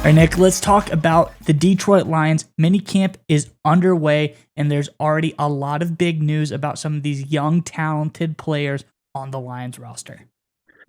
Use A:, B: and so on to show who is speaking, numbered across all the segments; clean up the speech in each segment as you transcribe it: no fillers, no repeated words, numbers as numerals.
A: All right, Nick, let's talk about the Detroit Lions. Minicamp is underway, and there's already a lot of big news about some of these young, talented players on the Lions roster.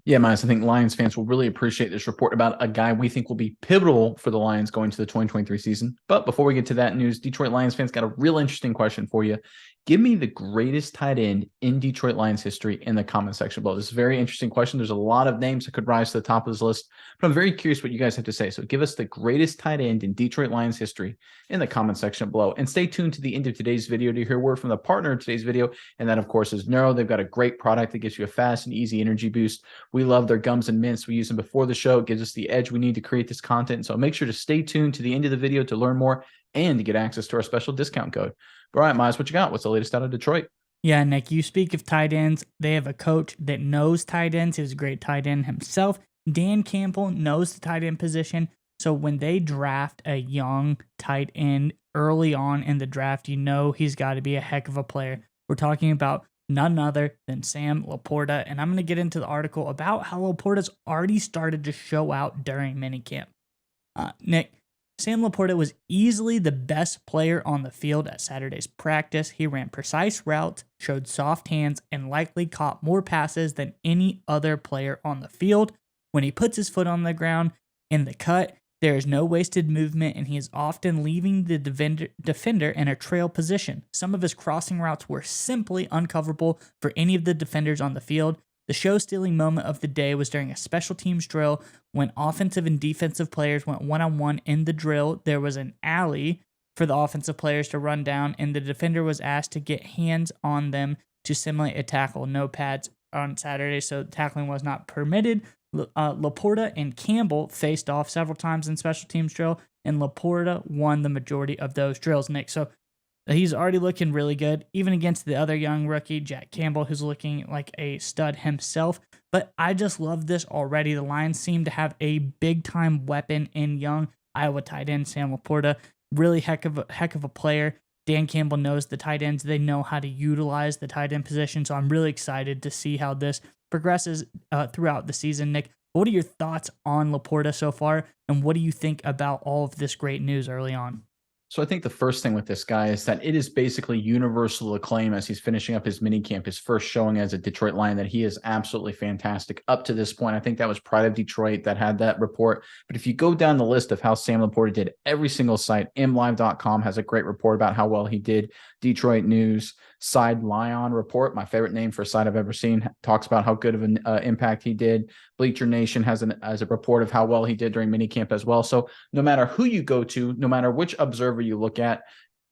B: Yeah, Miles, I think Lions fans will really appreciate this report about a guy we think will be pivotal for the Lions going to the 2023 season. But before we get to that news, Detroit Lions fans got a real interesting question for you. Give me the greatest tight end in Detroit Lions history in the comment section below. This is a very interesting question. There's a lot of names that could rise to the top of this list, but I'm very curious what you guys have to say. So give us the greatest tight end in Detroit Lions history in the comment section below. And stay tuned to the end of today's video to hear word from the partner of today's video. And that, of course, is Neuro. They've got a great product that gives you a fast and easy energy boost. We love their gums and mints. We use them before the show. It gives us the edge we need to create this content. So make sure to stay tuned to the end of the video to learn more and to get access to our special discount code. All right, Miles, what you got? What's the latest out of Detroit?
A: Yeah, Nick, you speak of tight ends. They have a coach that knows tight ends. He was a great tight end himself. Dan Campbell knows the tight end position. So when they draft a young tight end early on in the draft, you know he's got to be a heck of a player. We're talking about none other than Sam Laporta. And I'm going to get into the article about how Laporta's already started to show out during minicamp. Nick, Sam Laporta was easily the best player on the field at Saturday's practice. He ran precise routes, showed soft hands, and likely caught more passes than any other player on the field. When he puts his foot on the ground in the cut, there is no wasted movement, and he is often leaving the defender in a trail position. Some of his crossing routes were simply uncoverable for any of the defenders on the field. The show-stealing moment of the day was during a special teams drill when offensive and defensive players went one-on-one in the drill. There was an alley for the offensive players to run down, and the defender was asked to get hands on them to simulate a tackle. No pads on Saturday, so tackling was not permitted. Laporta and Campbell faced off several times in special teams drill, and Laporta won the majority of those drills, Nick. So he's already looking really good, even against the other young rookie, Jack Campbell, who's looking like a stud himself. But I just love this already. The Lions seem to have a big-time weapon in young Iowa tight end Sam Laporta. Really heck of a player. Dan Campbell knows the tight ends. They know how to utilize the tight end position. So I'm really excited to see how this progresses throughout the season. Nick, what are your thoughts on Laporta so far? And what do you think about all of this great news early on?
B: So I think the first thing with this guy is that it is basically universal acclaim as he's finishing up his minicamp, his first showing as a Detroit Lion, that he is absolutely fantastic up to this point. I think that was Pride of Detroit that had that report. But if you go down the list of how Sam Laporta did, every single site, mlive.com has a great report about how well he did. Detroit News, Side Lion Report, my favorite name for a site I've ever seen, talks about how good of an impact he did. Bleacher Nation has a report of how well he did during minicamp as well. So no matter who you go to, no matter which observer you look at,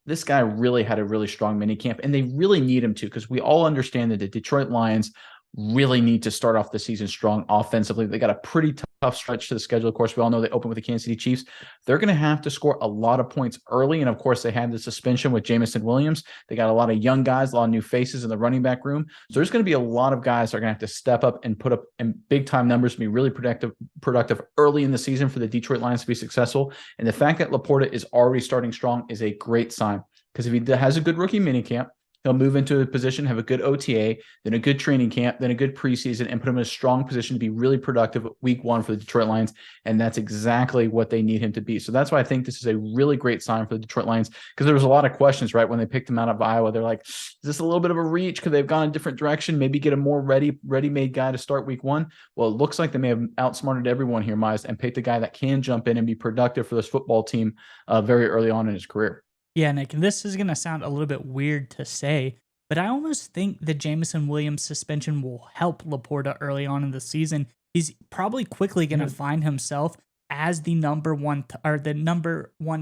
B: this guy really had a really strong minicamp, and they really need him to, because we all understand that the Detroit Lions really need to start off the season strong offensively. They got a pretty tough stretch to the schedule. Of course, we all know they open with the Kansas City Chiefs. They're going to have to score a lot of points early. And of course, they had the suspension with Jameson Williams. They got a lot of young guys, a lot of new faces in the running back room. So there's going to be a lot of guys that are going to have to step up and put up in big time numbers to be really productive early in the season for the Detroit Lions to be successful. And the fact that Laporta is already starting strong is a great sign, because if he has a good rookie minicamp, he'll move into a position, have a good OTA, then a good training camp, then a good preseason, and put him in a strong position to be really productive week one for the Detroit Lions. And that's exactly what they need him to be. So that's why I think this is a really great sign for the Detroit Lions, because there was a lot of questions, right, when they picked him out of Iowa. They're like, is this a little bit of a reach? Could they've gone a different direction? Maybe get a more ready-made guy to start week one? Well, it looks like they may have outsmarted everyone here, Miles, and picked a guy that can jump in and be productive for this football team very early on in his career.
A: Yeah, Nick, this is going to sound a little bit weird to say, but I almost think the Jameson Williams suspension will help Laporta early on in the season. He's probably quickly going to find himself as the number one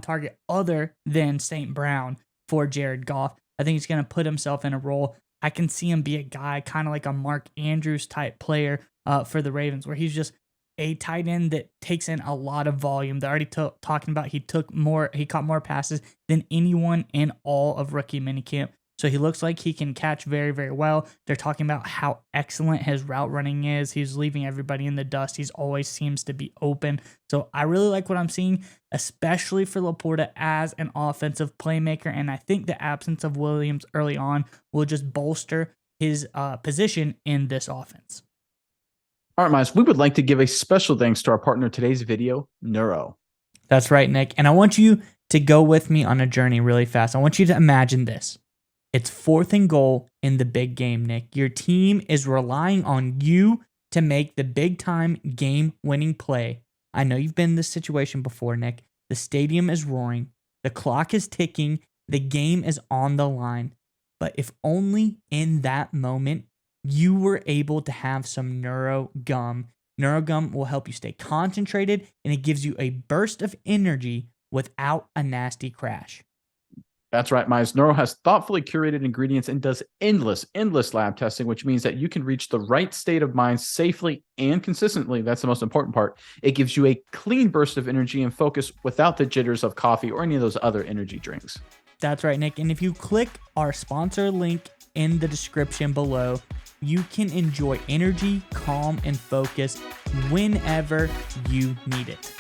A: target other than St. Brown for Jared Goff. I think he's going to put himself in a role. I can see him be a guy kind of like a Mark Andrews type player for the Ravens, where he's just a tight end that takes in a lot of volume. They're already talking about he caught more passes than anyone in all of rookie minicamp. So he looks like he can catch very, very well. They're talking about how excellent his route running is. He's leaving everybody in the dust. He's always seems to be open. So I really like what I'm seeing, especially for Laporta as an offensive playmaker. And I think the absence of Williams early on will just bolster his position in this offense.
B: All right, Miles, we would like to give a special thanks to our partner of today's video, Neuro.
A: That's right, Nick. And I want you to go with me on a journey really fast. I want you to imagine this. It's 4th and goal in the big game, Nick. Your team is relying on you to make the big time game winning play. I know you've been in this situation before, Nick. The stadium is roaring. The clock is ticking. The game is on the line. But if only in that moment you were able to have some Neuro Gum. Neuro Gum will help you stay concentrated, and it gives you a burst of energy without a nasty crash.
B: That's right, Mize. Neuro has thoughtfully curated ingredients and does endless lab testing, which means that you can reach the right state of mind safely and consistently. That's the most important part. It gives you a clean burst of energy and focus without the jitters of coffee or any of those other energy drinks.
A: That's right, Nick. And if you click our sponsor link in the description below, you can enjoy energy, calm, and focus whenever you need it.